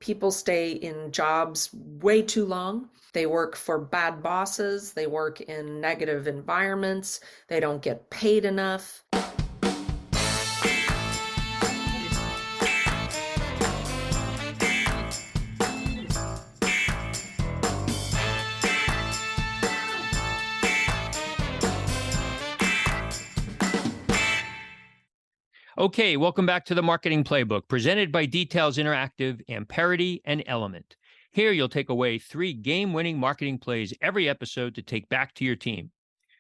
People stay in jobs way too long. They work for bad bosses. They work in negative environments. They don't get paid enough. Okay, welcome back to the Marketing Playbook, presented by Details Interactive, Amperity, and Element. Here, you'll take away 3 game-winning marketing plays every episode to take back to your team.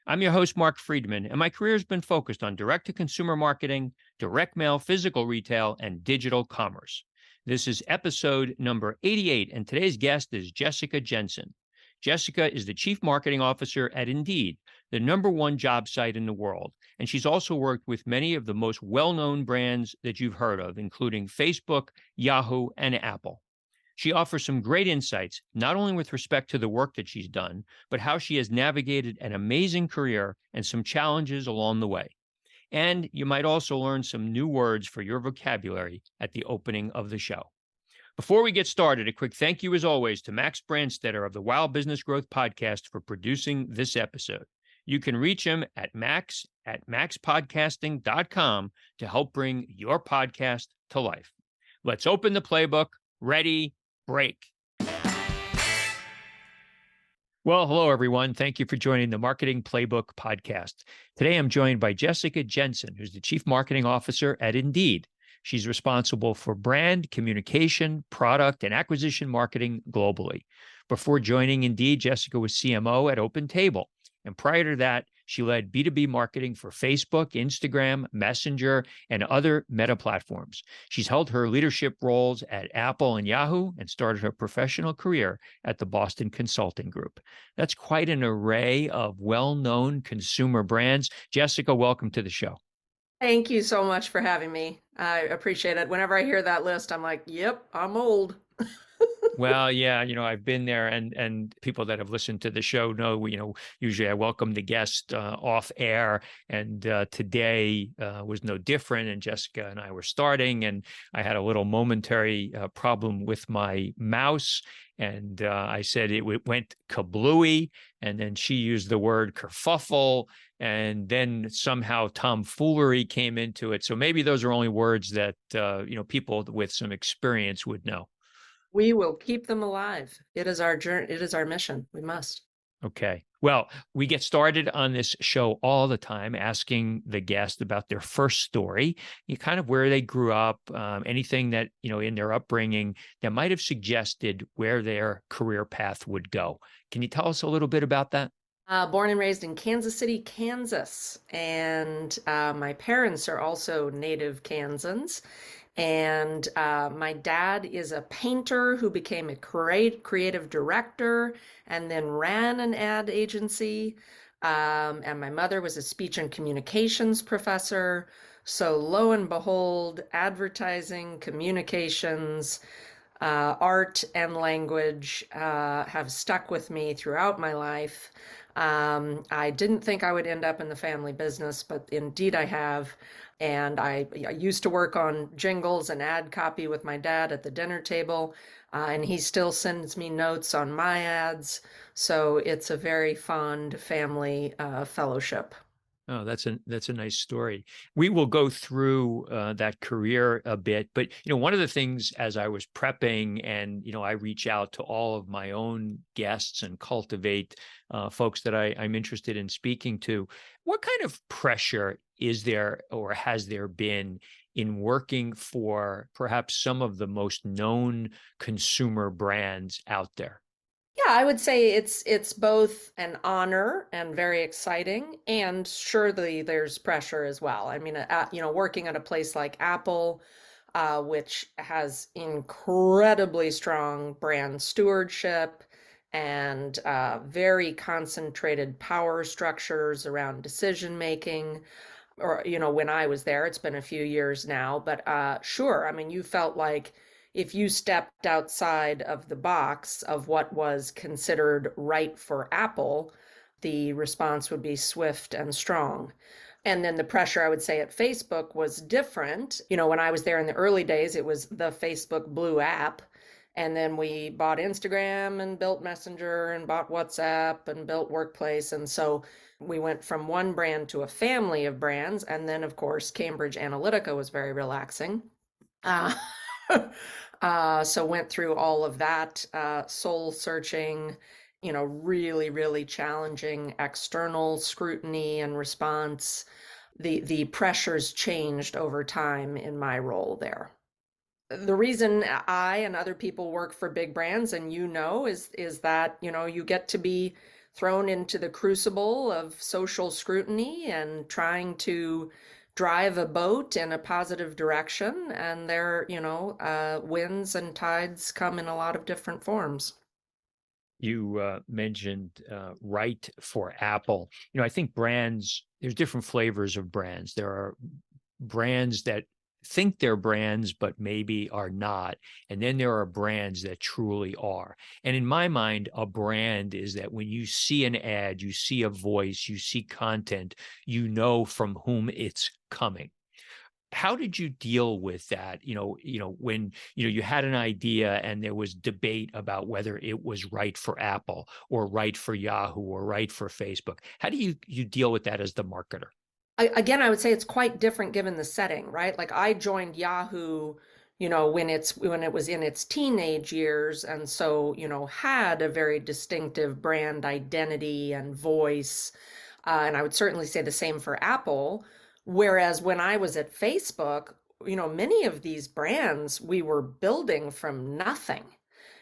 I'm your host, Mark Friedman, and my career has been focused on direct-to-consumer marketing, direct mail, physical retail, and digital commerce. This is episode number 88, and today's guest is Jessica Jensen. Jessica is the Chief Marketing Officer at Indeed, the #1 job site in the world. And she's also worked with many of the most well-known brands that you've heard of, including Facebook, Yahoo, and Apple. She offers some great insights, not only with respect to the work that she's done, but how she has navigated an amazing career and some challenges along the way. And you might also learn some new words for your vocabulary at the opening of the show. Before we get started, a quick thank you, as always, to Max Brandstetter of the Wow Business Growth Podcast for producing this episode. You can reach him at max@maxpodcasting.com to help bring your podcast to life. Let's open the playbook. Ready, break. Well, hello, everyone. Thank you for joining the Marketing Playbook podcast. Today, I'm joined by Jessica Jensen, who's the Chief Marketing Officer at Indeed. She's responsible for brand, communication, product, and acquisition marketing globally. Before joining Indeed, Jessica was CMO at OpenTable. And prior to that, she led B2B marketing for Facebook, Instagram, Messenger, and other meta platforms. She's held her leadership roles at Apple and Yahoo and started her professional career at the Boston Consulting Group. That's quite an array of well-known consumer brands. Jessica, welcome to the show. Thank you so much for having me. I appreciate it. Whenever I hear that list, I'm like, yep, I'm old. Well, yeah, I've been there, and people that have listened to the show know, usually I welcome the guest off air, and today was no different. And Jessica and I were starting, and I had a little momentary problem with my mouse, and I said it went kablooey, and then she used the word kerfuffle, and then somehow tomfoolery came into it. So maybe those are only words that people with some experience would know. We will keep them alive. It is our journey. It is our mission. We must. Okay. Well, we get started on this show all the time asking the guest about their first story, kind of where they grew up, anything that, in their upbringing that might have suggested where their career path would go. Can you tell us a little bit about that? Born and raised in Kansas City, Kansas. And my parents are also native Kansans. And my dad is a painter who became a creative director and then ran an ad agency. And my mother was a speech and communications professor. So lo and behold, advertising, communications, art, and language have stuck with me throughout my life. I didn't think I would end up in the family business, but indeed I have. And I used to work on jingles and ad copy with my dad at the dinner table, and he still sends me notes on my ads. So it's a very fond family fellowship. Oh, that's a nice story. We will go through that career a bit, but one of the things as I was prepping, and I reach out to all of my own guests and cultivate folks that I'm interested in speaking to. What kind of pressure is there, or has there been, in working for perhaps some of the most known consumer brands out there? Yeah, I would say it's both an honor and very exciting, and surely there's pressure as well. I mean, working at a place like Apple, which has incredibly strong brand stewardship and very concentrated power structures around decision making. Or, when I was there, it's been a few years now, but sure. I mean, you felt like if you stepped outside of the box of what was considered right for Apple, the response would be swift and strong. And then the pressure, I would say, at Facebook was different. When I was there in the early days, it was the Facebook Blue app. And then we bought Instagram and built Messenger and bought WhatsApp and built Workplace. And so we went from one brand to a family of brands. And then, of course, Cambridge Analytica was very relaxing. Uh, so went through all of that, soul searching, really, really challenging external scrutiny and response. The pressures changed over time in my role there. The reason I and other people work for big brands, and is that, you get to be thrown into the crucible of social scrutiny and trying to drive a boat in a positive direction. And there, winds and tides come in a lot of different forms. You mentioned right for Apple. I think brands, there's different flavors of brands. There are brands that think they're brands, but maybe are not. And then there are brands that truly are. And in my mind, a brand is that when you see an ad, you see a voice, you see content, you know from whom it's coming. How did you deal with that? When you had an idea and there was debate about whether it was right for Apple or right for Yahoo or right for Facebook. How do you deal with that as the marketer? Again, I would say it's quite different given the setting, right? Like I joined Yahoo, when it was in its teenage years, and so, had a very distinctive brand identity and voice. And I would certainly say the same for Apple. Whereas when I was at Facebook, many of these brands we were building from nothing.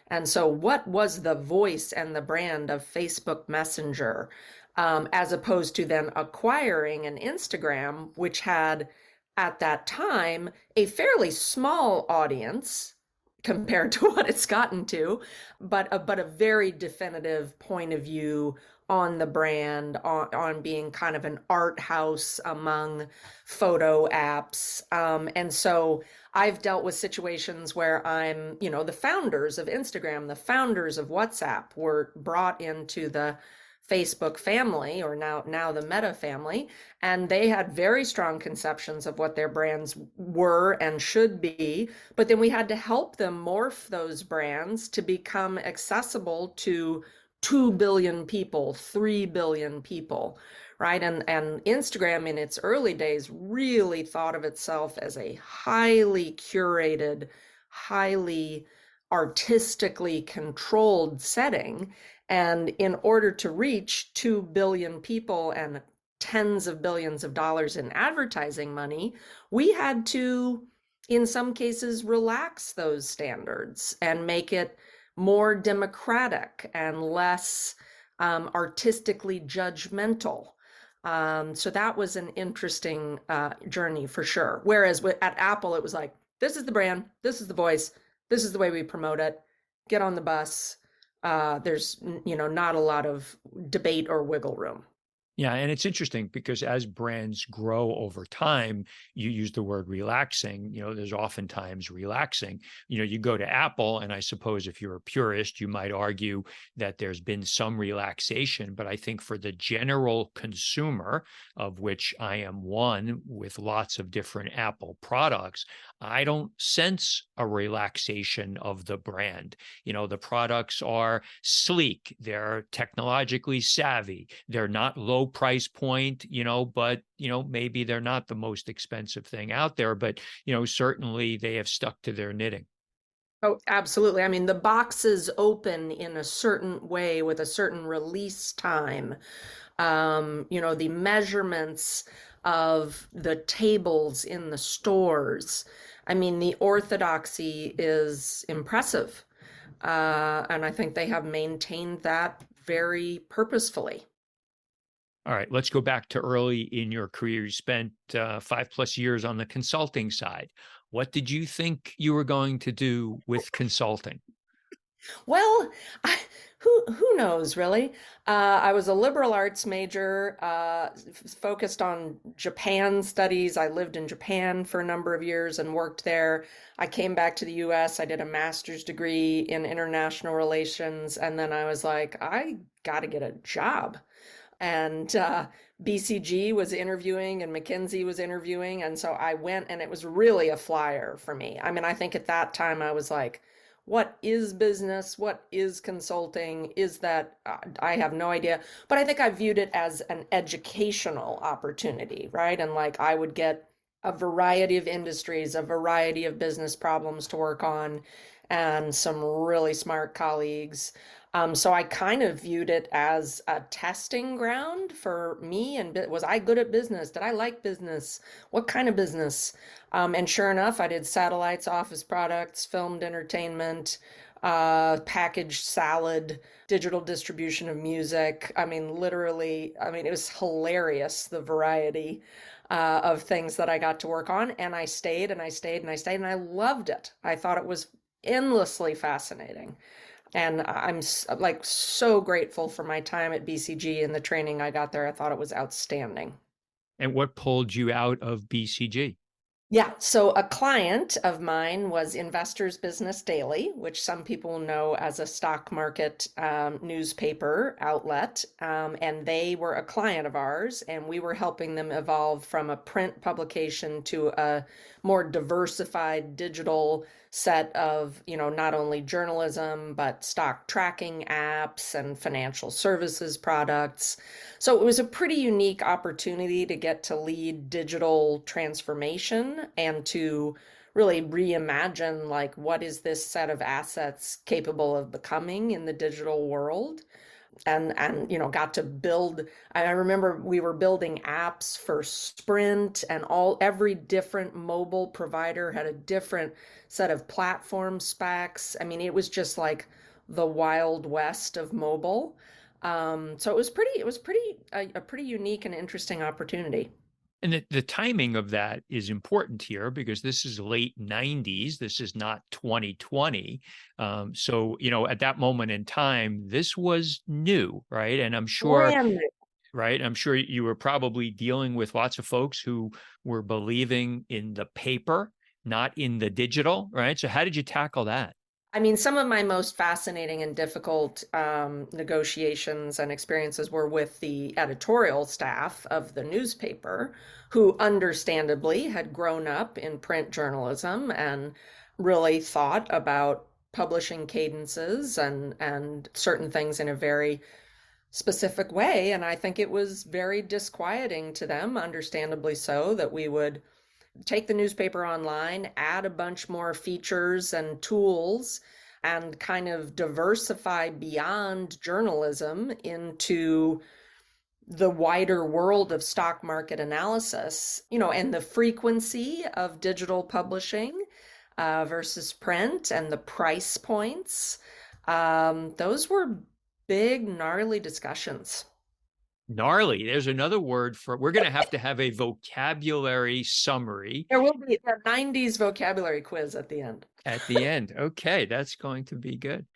And so, what was the voice and the brand of Facebook Messenger, as opposed to then acquiring an Instagram, which had at that time a fairly small audience compared to what it's gotten to, but a very definitive point of view on the brand, on being kind of an art house among photo apps. And so I've dealt with situations where the founders of Instagram, the founders of WhatsApp were brought into the Facebook family, or now the Meta family, and they had very strong conceptions of what their brands were and should be. But then we had to help them morph those brands to become accessible to 2 billion people, 3 billion people, right? And Instagram in its early days really thought of itself as a highly curated, highly artistically controlled setting. And in order to reach 2 billion people and tens of billions of dollars in advertising money, we had to, in some cases, relax those standards and make it more democratic and less artistically judgmental. So that was an interesting journey for sure. Whereas at Apple, it was like, this is the brand, this is the voice, this is the way we promote it. Get on the bus. There's, not a lot of debate or wiggle room. Yeah, and it's interesting because as brands grow over time, you use the word relaxing, there's oftentimes relaxing. You go to Apple, and I suppose if you're a purist, you might argue that there's been some relaxation. But I think for the general consumer, of which I am one with lots of different Apple products, I don't sense a relaxation of the brand. The products are sleek, they're technologically savvy, they're not low price point, but maybe they're not the most expensive thing out there, but certainly they have stuck to their knitting. Oh, absolutely. I mean, the boxes open in a certain way with a certain release time. The measurements of the tables in the stores. I mean, the orthodoxy is impressive. And I think they have maintained that very purposefully. All right, let's go back to early in your career. You spent 5+ years on the consulting side. What did you think you were going to do with consulting? Well, who knows really? I was a liberal arts major, focused on Japan studies. I lived in Japan for a number of years and worked there. I came back to the US. I did a master's degree in international relations, and then I was like, I got to get a job. And BCG was interviewing and McKinsey was interviewing, and so I went, and it was really a flyer for me. I mean, I think at that time I was like, what is business? What is consulting? Is that, I have no idea. But I think I viewed it as an educational opportunity, right? And like I would get a variety of industries, a variety of business problems to work on, and some really smart colleagues. So I kind of viewed it as a testing ground for me. And was I good at business? Did I like business? What kind of business? And sure enough, I did satellites, office products, filmed entertainment, packaged salad, digital distribution of music. I mean, literally, I mean, it was hilarious, the variety of things that I got to work on. And I stayed and I stayed and I stayed and I loved it. I thought it was endlessly fascinating. And I'm like so grateful for my time at BCG and the training I got there. I thought it was outstanding. And what pulled you out of BCG? Yeah, so a client of mine was Investors Business Daily, which some people know as a stock market newspaper outlet. And they were a client of ours, and we were helping them evolve from a print publication to a more diversified digital set of, not only journalism, but stock tracking apps and financial services products. So it was a pretty unique opportunity to get to lead digital transformation and to really reimagine like what is this set of assets capable of becoming in the digital world, and got to build. I remember we were building apps for Sprint, and every different mobile provider had a different set of platform specs. I mean, it was just like the wild west of mobile. So it was a pretty unique and interesting opportunity. And the timing of that is important here because this is late 90s. This is not 2020. So, at that moment in time, this was new, right? And I'm sure, Brand new. right? I'm sure you were probably dealing with lots of folks who were believing in the paper, not in the digital, right? So, how did you tackle that? I mean, some of my most fascinating and difficult negotiations and experiences were with the editorial staff of the newspaper, who understandably had grown up in print journalism and really thought about publishing cadences and certain things in a very specific way. And I think it was very disquieting to them, understandably so, that we would take the newspaper online, add a bunch more features and tools, and kind of diversify beyond journalism into the wider world of stock market analysis, and the frequency of digital publishing versus print and the price points. Those were big, gnarly discussions. Gnarly. There's another word for we're going to have a vocabulary summary There will be a 90s vocabulary quiz at the end. at the end. Okay, that's going to be good.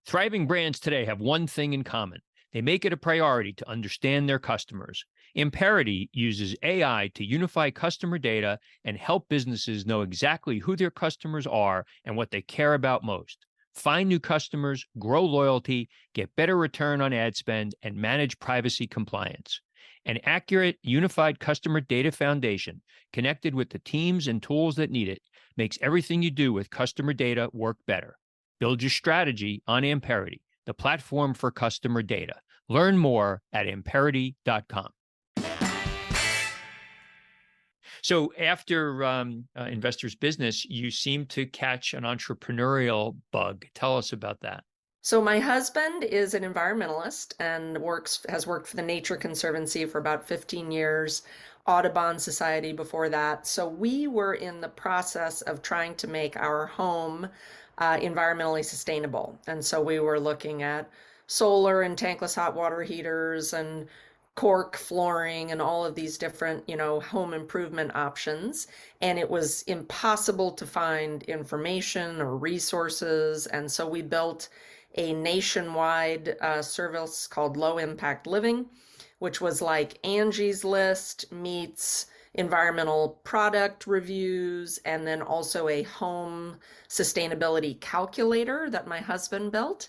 Thriving brands today have one thing in common. They make it a priority to understand their customers. Imperity uses AI to unify customer data and help businesses know exactly who their customers are and what they care about most. Find new customers, grow loyalty, get better return on ad spend, and manage privacy compliance. An accurate, unified customer data foundation connected with the teams and tools that need it makes everything you do with customer data work better. Build your strategy on Amperity, the platform for customer data. Learn more at amperity.com. So after Investors Business, you seem to catch an entrepreneurial bug. Tell us about that. So my husband is an environmentalist and has worked for the Nature Conservancy for about 15 years, Audubon Society before that. So we were in the process of trying to make our home environmentally sustainable. And so we were looking at solar and tankless hot water heaters and cork flooring and all of these different, home improvement options. And it was impossible to find information or resources. And so we built a nationwide service called Low Impact Living, which was like Angie's List meets environmental product reviews, and then also a home sustainability calculator that my husband built.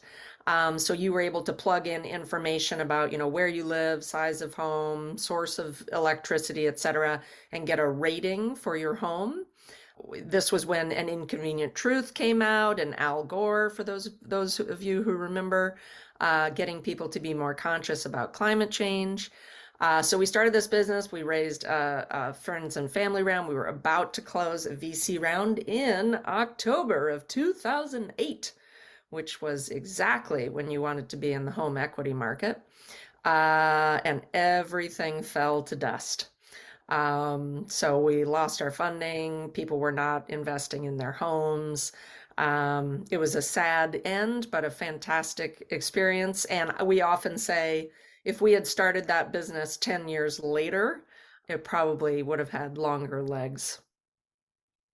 So you were able to plug in information about, where you live, size of home, source of electricity, et cetera, and get a rating for your home. this was when An Inconvenient Truth came out, and Al Gore, for those of you who remember, getting people to be more conscious about climate change. So we started this business. We raised a friends and family round. We were about to close a VC round in October of 2008, which was exactly when you wanted to be in the home equity market. And everything fell to dust. So we lost our funding. People were not investing in their homes. It was a sad end, but a fantastic experience. And we often say if we had started that business 10 years later, it probably would have had longer legs.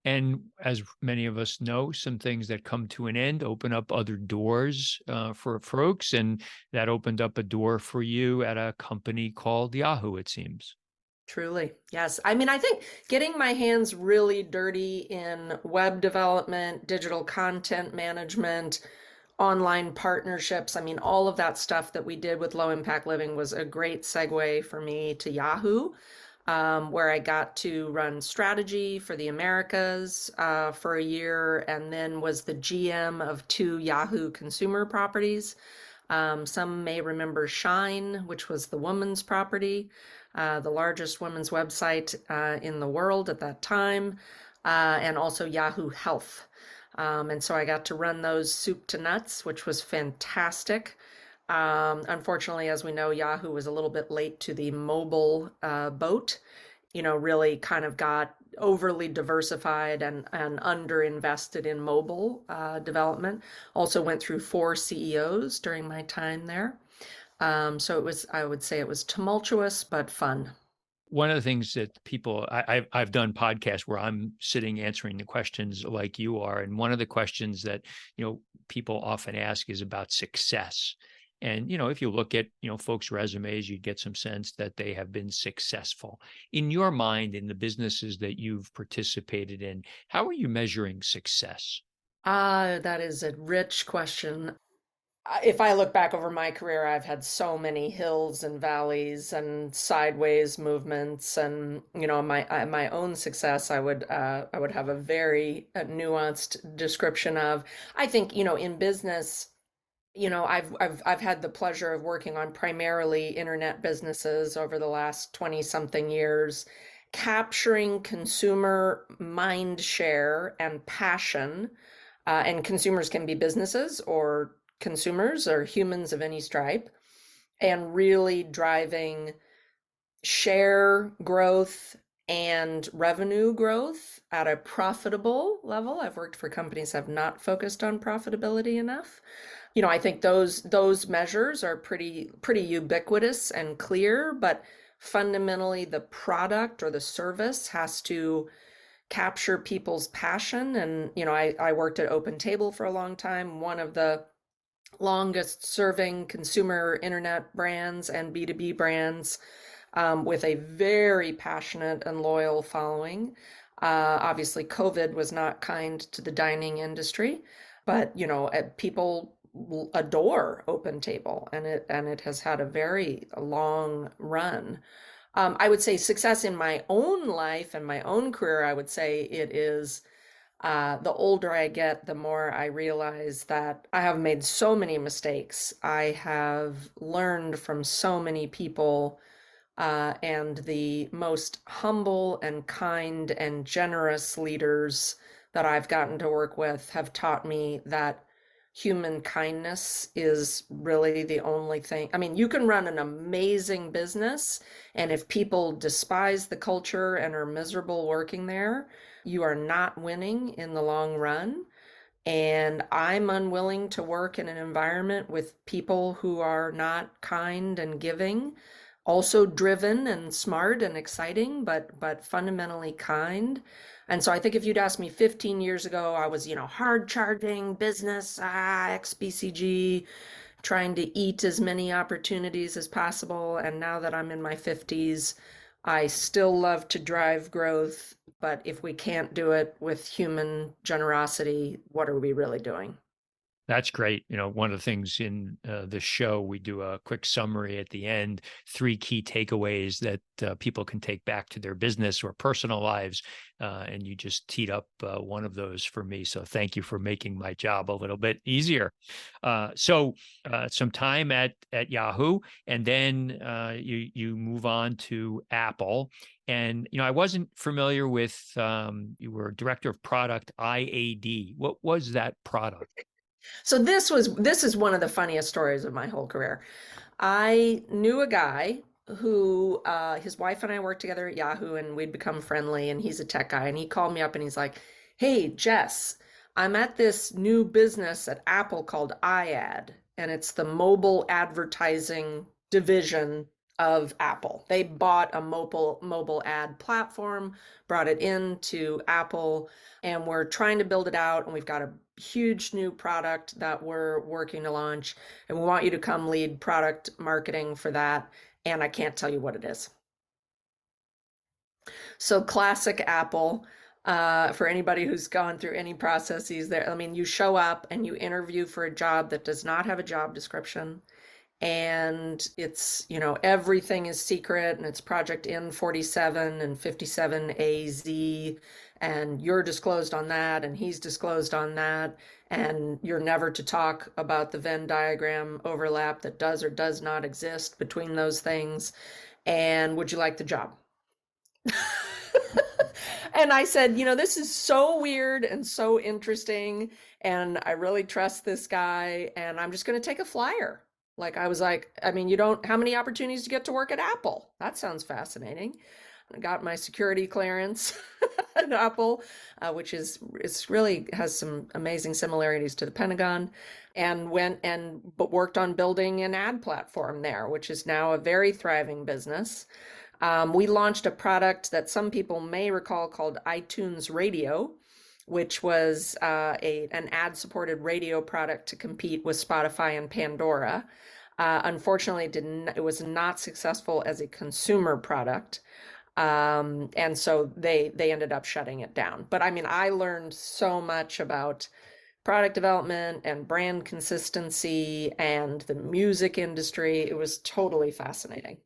And as many of us know, some things that come to an end open up other doors for folks. And that opened up a door for you at a company called Yahoo, it seems. Truly, yes. I mean, I think getting my hands really dirty in web development, digital content management, online partnerships, I mean, all of that stuff that we did with Low Impact Living was a great segue for me to Yahoo, where I got to run strategy for the Americas for a year, and then was the GM of two Yahoo consumer properties. Some may remember Shine, which was the woman's property, the largest women's website in the world at that time, and also Yahoo Health. And so I got to run those soup to nuts, which was fantastic. Unfortunately, as we know, Yahoo was a little bit late to the mobile boat, really kind of got overly diversified and underinvested in mobile development. Also went through four CEOs during my time there. So I would say it was tumultuous but fun. One of the things that people I've done podcasts where I'm sitting answering the questions like you are, and one of the questions that people often ask is about success. And if you look at folks' resumes, you get some sense that they have been successful. In your mind, in the businesses that you've participated in, how are you measuring success? That is a rich question. If I look back over my career, I've had so many hills and valleys and sideways movements, and my own success, I would have a very nuanced description of. I think in business, I've had the pleasure of working on primarily internet businesses over the last 20 something years, capturing consumer mind share and passion. And consumers can be businesses or consumers or humans of any stripe, and really driving share growth and revenue growth at a profitable level. I've worked for companies that have not focused on profitability enough. I think those measures are pretty ubiquitous and clear, but fundamentally the product or the service has to capture people's passion. And I worked at Open Table for a long time, one of the longest serving consumer internet brands and B2B brands, with a very passionate and loyal following. Obviously, COVID was not kind to the dining industry, but people adore Open Table, and it has had a very long run. I would say success in my own life and my own career, I would say it is the older I get, the more I realize that I have made so many mistakes. I have learned from so many people, and the most humble and kind and generous leaders that I've gotten to work with have taught me that human kindness is really the only thing. I mean, you can run an amazing business, and if people despise the culture and are miserable working there, you are not winning in the long run. And I'm unwilling to work in an environment with people who are not kind and giving, also driven and smart and exciting, but fundamentally kind. And so I think if you'd asked me 15 years ago, I was, hard charging business, ex-BCG, trying to eat as many opportunities as possible. And now that I'm in my 50s, I still love to drive growth, but if we can't do it with human generosity, what are we really doing? That's great. One of the things in the show, we do a quick summary at the end, three key takeaways that people can take back to their business or personal lives. And you just teed up one of those for me. So thank you for making my job a little bit easier. Some time at Yahoo, and then you move on to Apple. And I wasn't familiar with you were director of product IAD. What was that product? So this is one of the funniest stories of my whole career. I knew a guy who his wife and I worked together at Yahoo, and we'd become friendly, and he's a tech guy, and he called me up and he's like, "Hey, Jess, I'm at this new business at Apple called iAd, and it's the mobile advertising division of Apple. They bought a mobile ad platform, brought it into Apple, and we're trying to build it out, and we've got a huge new product that we're working to launch, and we want you to come lead product marketing for that, and I can't tell you what it is." So classic Apple. For anybody who's gone through any processes there, I mean, you show up and you interview for a job that does not have a job description, and it's, everything is secret, and it's project N47 and 57AZ, and you're disclosed on that and he's disclosed on that, and you're never to talk about the Venn diagram overlap that does or does not exist between those things, and would you like the job? And I said, this is so weird and so interesting, and I really trust this guy, and I'm just going to take a flyer. Like, I was like, I mean, how many opportunities to get to work at Apple? That sounds fascinating. I got my security clearance at Apple, which it's really has some amazing similarities to the Pentagon, and but worked on building an ad platform there, which is now a very thriving business. We launched a product that some people may recall called iTunes Radio, which was an ad-supported radio product to compete with Spotify and Pandora. Unfortunately, it was not successful as a consumer product, and so they ended up shutting it down. But I mean, I learned so much about product development and brand consistency and the music industry. It was totally fascinating.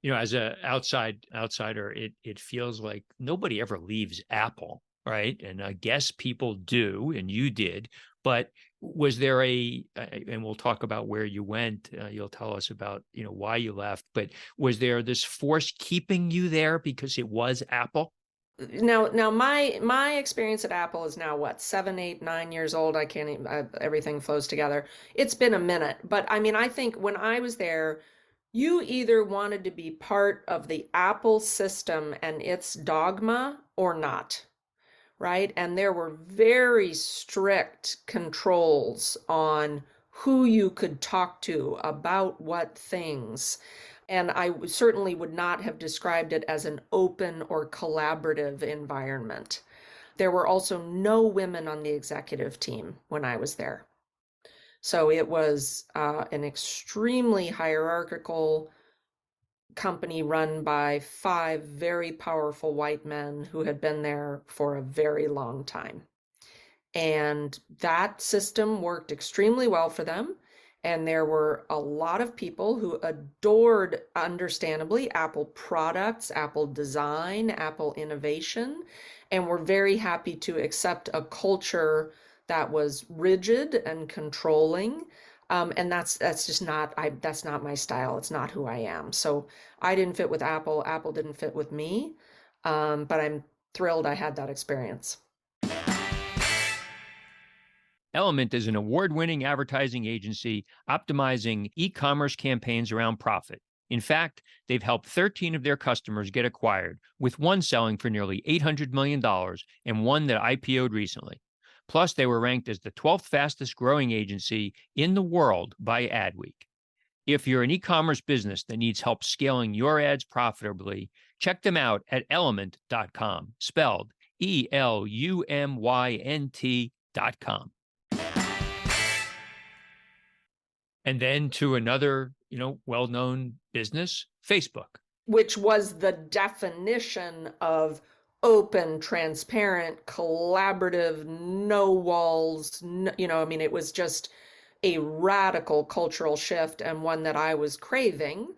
As a outsider, it feels like nobody ever leaves Apple, right? And I guess people do, and you did. But was there and we'll talk about where you went. You'll tell us about why you left. But was there this force keeping you there because it was Apple? Now my experience at Apple is now what, 7, 8, 9 years old. I can't even, everything flows together. It's been a minute, but I mean, I think when I was there, you either wanted to be part of the Apple system and its dogma or not, right? And there were very strict controls on who you could talk to about what things. And I certainly would not have described it as an open or collaborative environment. There were also no women on the executive team when I was there. So it was an extremely hierarchical company run by 5 very powerful white men who had been there for a very long time. And that system worked extremely well for them. And there were a lot of people who adored, understandably, Apple products, Apple design, Apple innovation, and were very happy to accept a culture that was rigid and controlling. And that's just not that's not my style. It's not who I am. So I didn't fit with Apple. Apple didn't fit with me. But I'm thrilled I had that experience. Element is an award-winning advertising agency optimizing e-commerce campaigns around profit. In fact, they've helped 13 of their customers get acquired, with one selling for nearly $800 million and one that IPO'd recently. Plus, they were ranked as the 12th fastest growing agency in the world by Adweek. If you're an e-commerce business that needs help scaling your ads profitably, check them out at element.com, spelled ELUMYNT.com. And then to another, well-known business, Facebook. Which was the definition of open, transparent, collaborative, no walls, I mean, it was just a radical cultural shift and one that I was craving.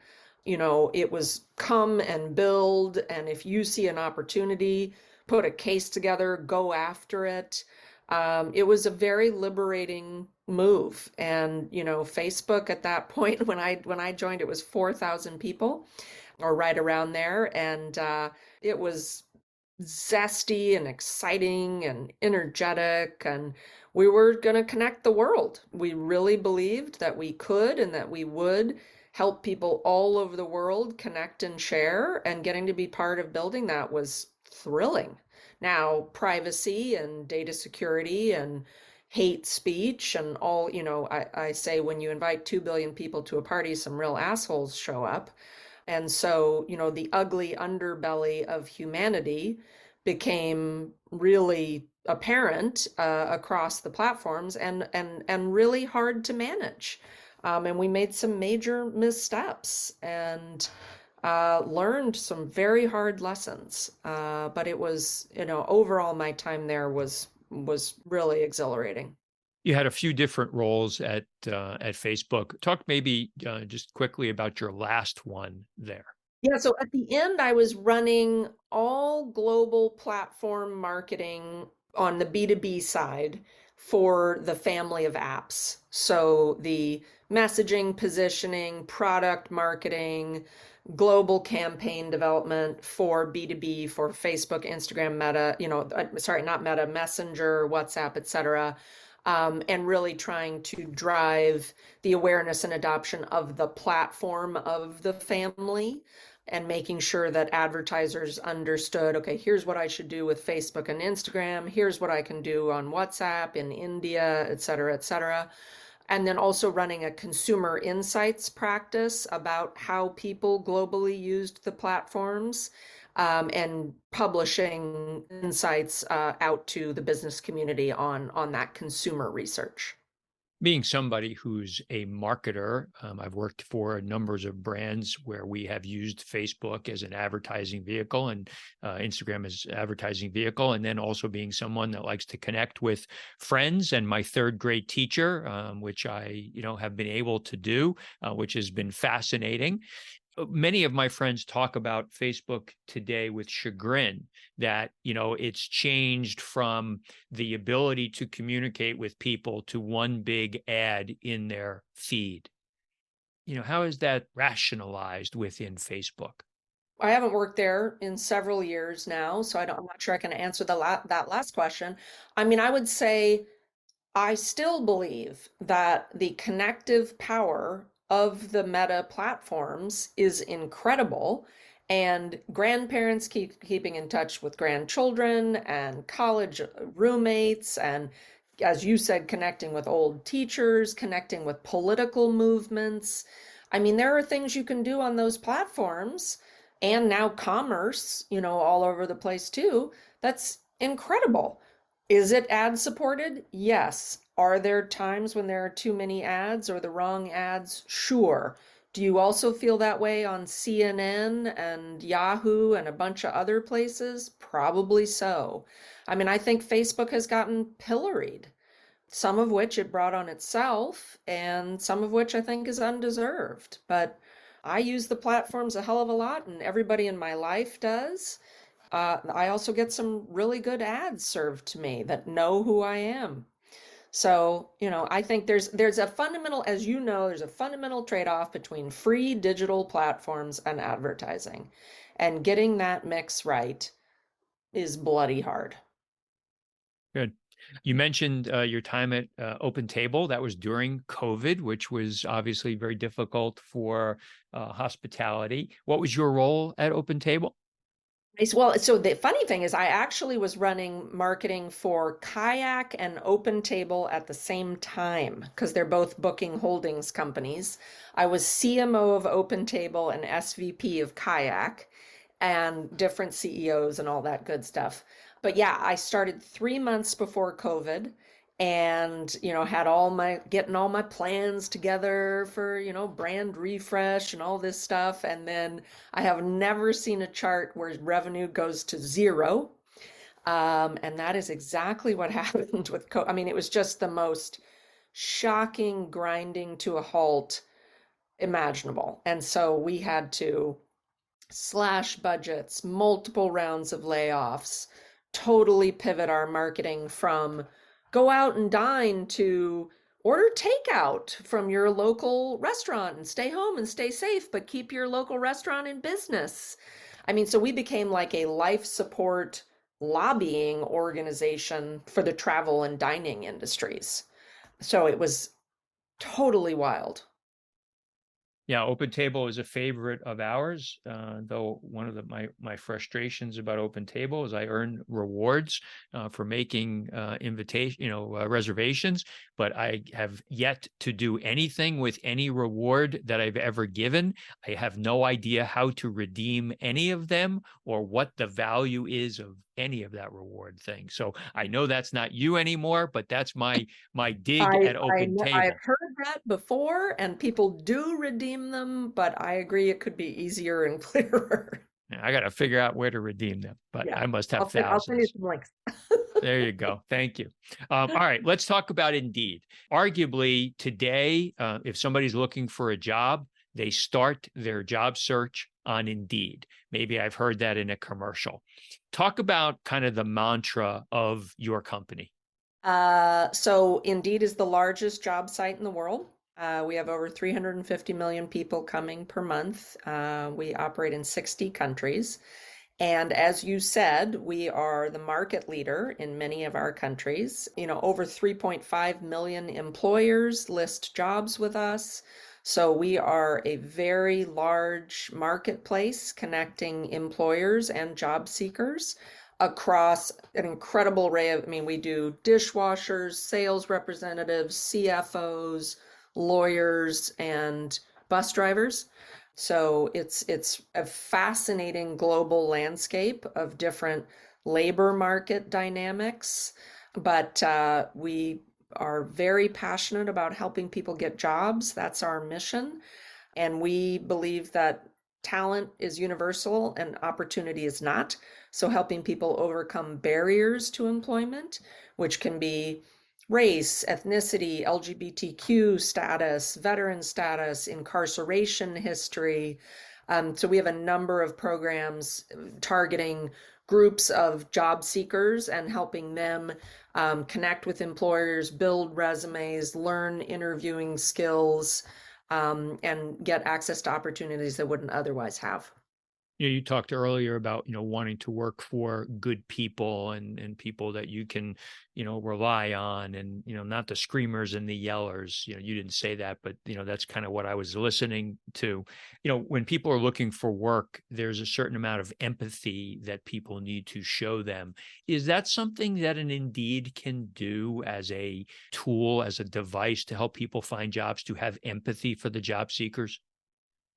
It was come and build, and if you see an opportunity, put a case together, go after it. It was a very liberating move. And, Facebook at that point, when I joined, it was 4,000 people or right around there. And it was zesty and exciting and energetic, and we were going to connect the world. We really believed that we could and that we would help people all over the world connect and share, and getting to be part of building that was thrilling. Now, privacy and data security and hate speech and all, I say when you invite 2 billion people to a party, some real assholes show up. And so, the ugly underbelly of humanity became really apparent across the platforms, and really hard to manage. And we made some major missteps and learned some very hard lessons. But it was, overall, my time there was really exhilarating. You had a few different roles at Facebook. Talk maybe just quickly about your last one there. Yeah, so at the end, I was running all global platform marketing on the B2B side for the family of apps. So the messaging, positioning, product marketing, global campaign development for B2B, for Facebook, Instagram, Meta, sorry, not Meta, Messenger, WhatsApp, etc. And really trying to drive the awareness and adoption of the platform of the family, and making sure that advertisers understood, okay, here's what I should do with Facebook and Instagram, here's what I can do on WhatsApp in India, et cetera, et cetera. And then also running a consumer insights practice about how people globally used the platforms, and publishing insights out to the business community on that consumer research. Being somebody who's a marketer, I've worked for numbers of brands where we have used Facebook as an advertising vehicle and Instagram as advertising vehicle, and then also being someone that likes to connect with friends and my third grade teacher, which I have been able to do, which has been fascinating. Many of my friends talk about Facebook today with chagrin that, it's changed from the ability to communicate with people to one big ad in their feed. How is that rationalized within Facebook? I haven't worked there in several years now, so I'm not sure I can answer that last question. I mean, I would say I still believe that the connective power of the Meta platforms is incredible, and grandparents keeping in touch with grandchildren, and college roommates, and as you said, connecting with old teachers, connecting with political movements. I mean, there are things you can do on those platforms, and now commerce, all over the place too. That's incredible. Is it ad supported? Yes. Are there times when there are too many ads or the wrong ads? Sure. Do you also feel that way on CNN and Yahoo and a bunch of other places? Probably so. I mean, I think Facebook has gotten pilloried, some of which it brought on itself, and some of which I think is undeserved. But I use the platforms a hell of a lot, and everybody in my life does. I also get some really good ads served to me that know who I am. So, I think there's a fundamental, as you know, there's a fundamental trade-off between free digital platforms and advertising. And getting that mix right is bloody hard. Good. You mentioned your time at Open Table. That was during COVID, which was obviously very difficult for hospitality. What was your role at Open Table? Well, so the funny thing is I actually was running marketing for Kayak and Open Table at the same time, because they're both booking holdings companies. I was CMO of Open Table and SVP of Kayak, and different CEOs and all that good stuff. But yeah, I started 3 months before COVID, and had getting all my plans together for brand refresh and all this stuff. And then I have never seen a chart where revenue goes to zero. And that is exactly what happened with I mean, it was just the most shocking grinding to a halt imaginable. And so we had to slash budgets, multiple rounds of layoffs, totally pivot our marketing from go out and dine to order takeout from your local restaurant and stay home and stay safe, but keep your local restaurant in business. I mean, so we became like a life support lobbying organization for the travel and dining industries. So it was totally wild. Yeah, Open Table is a favorite of ours. Though one of my frustrations about Open Table is I earn rewards for making reservations, but I have yet to do anything with any reward that I've ever given. I have no idea how to redeem any of them or what the value is of any of that reward thing. So I know that's not you anymore, but that's my dig at Open I've Table. heard that before, and people do redeem them, but I agree it could be easier and clearer. I got to figure out where to redeem them, but Yeah, I must have I'll send you thousands. some links. There you go. Thank you. All right, let's talk about Indeed. Arguably, today, if somebody's looking for a job, they start their job search on Indeed. Maybe I've heard that in a commercial. Talk about kind of the mantra of your company. So Indeed is the largest job site in the world. We have over 350 million people coming per month. We operate in 60 countries. And as you said, we are the market leader in many of our countries. Over 3.5 million employers list jobs with us. So we are a very large marketplace connecting employers and job seekers across an incredible array of, I mean, we do dishwashers, sales representatives, CFOs, lawyers, and bus drivers. So it's a fascinating global landscape of different labor market dynamics, but we are very passionate about helping people get jobs. That's our mission. And we believe that talent is universal and opportunity is not. So helping people overcome barriers to employment, which can be race, ethnicity, LGBTQ status, veteran status, incarceration history. So we have a number of programs targeting groups of job seekers and helping them connect with employers, build resumes, learn interviewing skills, and get access to opportunities they wouldn't otherwise have. You talked earlier about, wanting to work for good people and people that you can, rely on and, not the screamers and the yellers. You didn't say that, but, that's kind of what I was listening to. When people are looking for work, there's a certain amount of empathy that people need to show them. Is that something that an Indeed can do as a tool, as a device to help people find jobs, to have empathy for the job seekers?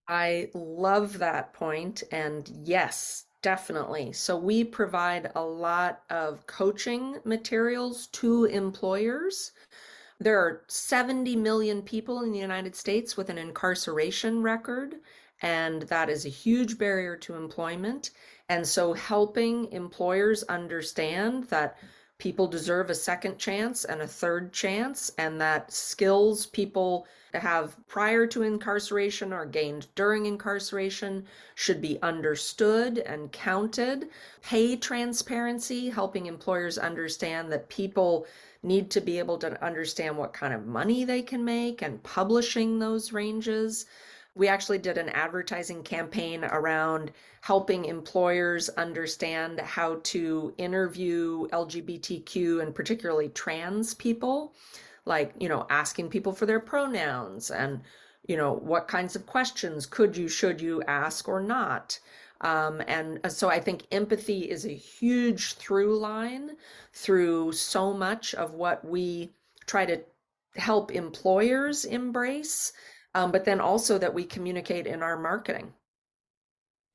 I love that point, and yes, definitely. So we provide a lot of coaching materials to employers. There are 70 million people in the United States with an incarceration record, and that is a huge barrier to employment. And so helping employers understand that people deserve a second chance and a third chance, and that skills people have prior to incarceration or gained during incarceration should be understood and counted. Pay transparency, helping employers understand that people need to be able to understand what kind of money they can make and publishing those ranges. We actually did an advertising campaign around helping employers understand how to interview LGBTQ and particularly trans people, like, asking people for their pronouns and, what kinds of questions could you, should you ask or not. And so I think empathy is a huge through line through so much of what we try to help employers embrace, but then also that we communicate in our marketing.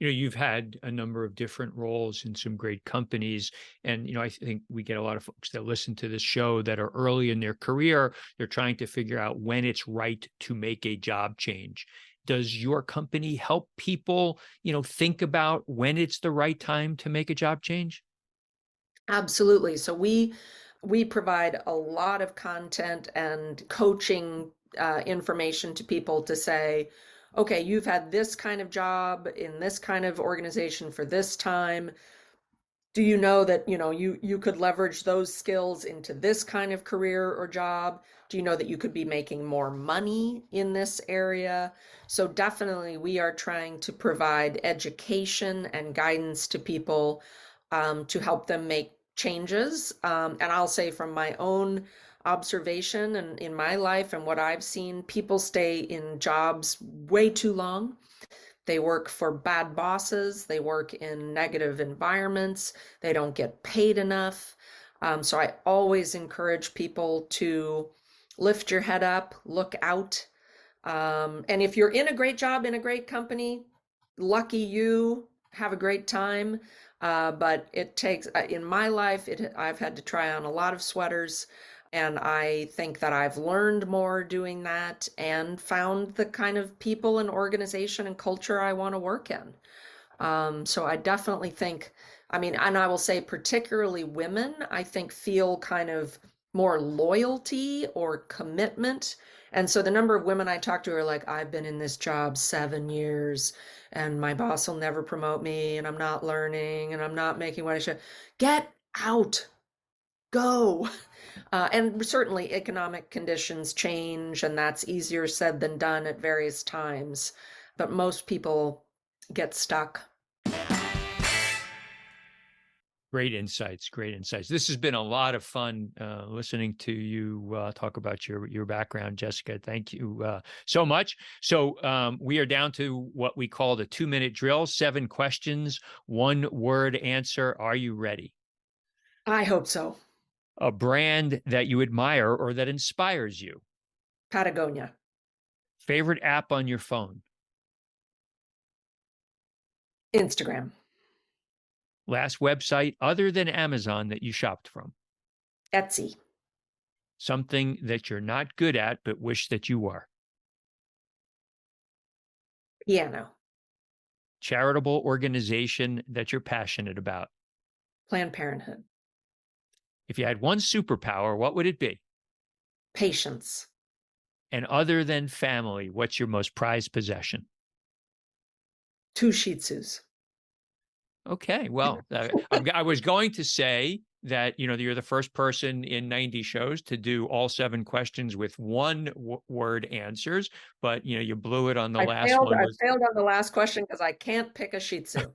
You've had a number of different roles in some great companies. And, I think we get a lot of folks that listen to this show that are early in their career. They're trying to figure out when it's right to make a job change. Does your company help people, think about when it's the right time to make a job change? Absolutely. So we provide a lot of content and coaching information to people to say, okay, you've had this kind of job in this kind of organization for this time. Do you know that you could leverage those skills into this kind of career or job? Do you know that you could be making more money in this area? So definitely we are trying to provide education and guidance to people, to help them make changes. And I'll say from my own observation and in my life and what I've seen, people stay in jobs way too long. They work for bad bosses. They work in negative environments. They don't get paid enough. So I always encourage people to lift your head up, look out. And if you're in a great job, in a great company, lucky you, have a great time. But it takes, in my life, I've had to try on a lot of sweaters. And I think that I've learned more doing that and found the kind of people and organization and culture I want to work in. So I definitely think, I mean, and I will say particularly women, I think feel kind of more loyalty or commitment. And so the number of women I talk to are like, I've been in this job 7 years and my boss will never promote me and I'm not learning and I'm not making what I should. Get out, go. And certainly economic conditions change, and that's easier said than done at various times. But most people get stuck. Great insights. Great insights. This has been a lot of fun listening to you talk about your background, Jessica. Thank you so much. So we are down to what we call the 2-minute drill: 7 questions, 1-word answer. Are you ready? I hope so. A brand that you admire or that inspires you. Patagonia, Favorite app on your phone. Instagram, Last website other than Amazon that you shopped from. Etsy, Something that you're not good at but wish that you were. piano, Charitable organization that you're passionate about. Planned Parenthood, If you had one superpower, what would it be? patience, And other than family, what's your most prized possession? two Shih Tzus. Okay, well, I was going to say that you're the first person in 90 shows to do all 7 questions with word answers, but you blew it on the I last failed. one. I failed on the last question because I can't pick a Shih Tzu.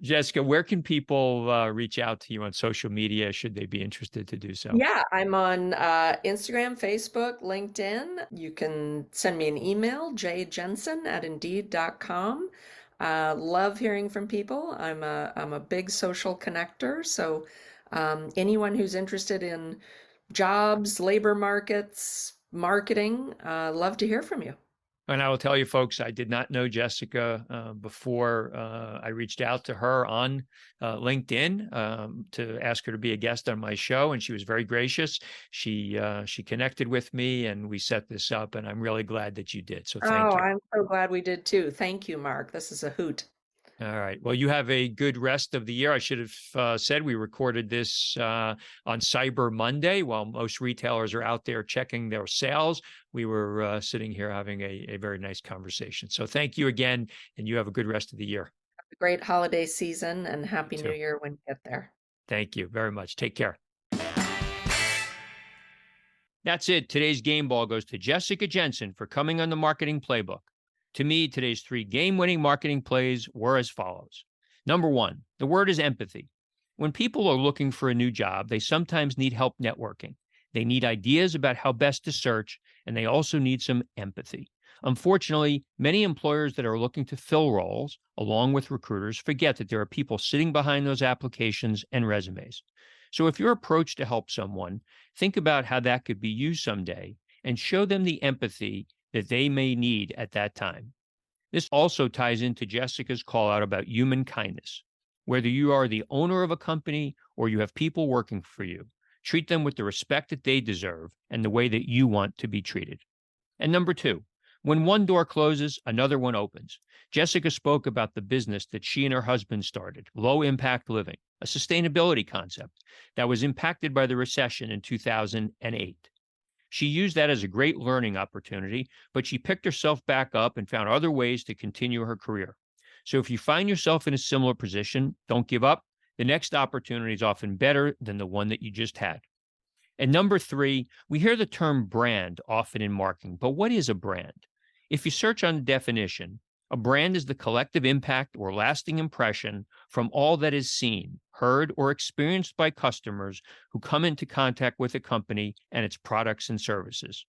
Jessica, where can people reach out to you on social media should they be interested to do so? Yeah, I'm on Instagram, Facebook, LinkedIn. You can send me an email, jjensen@indeed.com. Love hearing from people. I'm a big social connector, so anyone who's interested in jobs, labor markets, marketing, love to hear from you. And I will tell you, folks, I did not know Jessica before I reached out to her on LinkedIn to ask her to be a guest on my show, and she was very gracious. She connected with me, and we set this up, and I'm really glad that you did. So thank Oh, you. I'm so glad we did too. Thank you, Mark. This is a hoot. All right. Well, you have a good rest of the year. I should have said we recorded this on Cyber Monday while most retailers are out there checking their sales. We were sitting here having a very nice conversation. So thank you again, and you have a good rest of the year. Great holiday season and You Happy New too. Year when you get there. Thank you very much. Take care. That's it. Today's game ball goes to Jessica Jensen for coming on the Marketing Playbook. To me, today's 3 game-winning marketing plays were as follows. Number 1, the word is empathy. When people are looking for a new job, they sometimes need help networking. They need ideas about how best to search, and they also need some empathy. Unfortunately, many employers that are looking to fill roles, along with recruiters, forget that there are people sitting behind those applications and resumes. So if your approach to help someone, think about how that could be you someday and show them the empathy that they may need at that time. This also ties into Jessica's call out about human kindness. Whether you are the owner of a company or you have people working for you, treat them with the respect that they deserve and the way that you want to be treated. And number two, when one door closes, another one opens. Jessica spoke about the business that she and her husband started, Low Impact Living, a sustainability concept that was impacted by the recession in 2008. She used that as a great learning opportunity, but she picked herself back up and found other ways to continue her career. So if you find yourself in a similar position, don't give up. The next opportunity is often better than the one that you just had. And number three, we hear the term brand often in marketing, but what is a brand? If you search on the definition, a brand is the collective impact or lasting impression from all that is seen, heard, or experienced by customers who come into contact with a company and its products and services.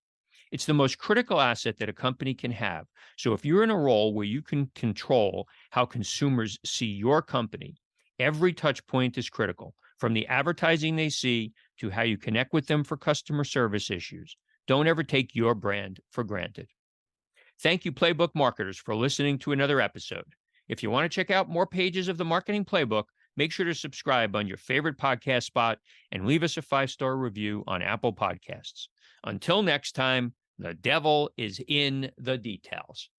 It's the most critical asset that a company can have. So if you're in a role where you can control how consumers see your company, every touch point is critical, from the advertising they see to how you connect with them for customer service issues. Don't ever take your brand for granted. Thank you, Playbook marketers, for listening to another episode. If you want to check out more pages of the Marketing Playbook, make sure to subscribe on your favorite podcast spot and leave us a 5-star review on Apple Podcasts. Until next time, the devil is in the details.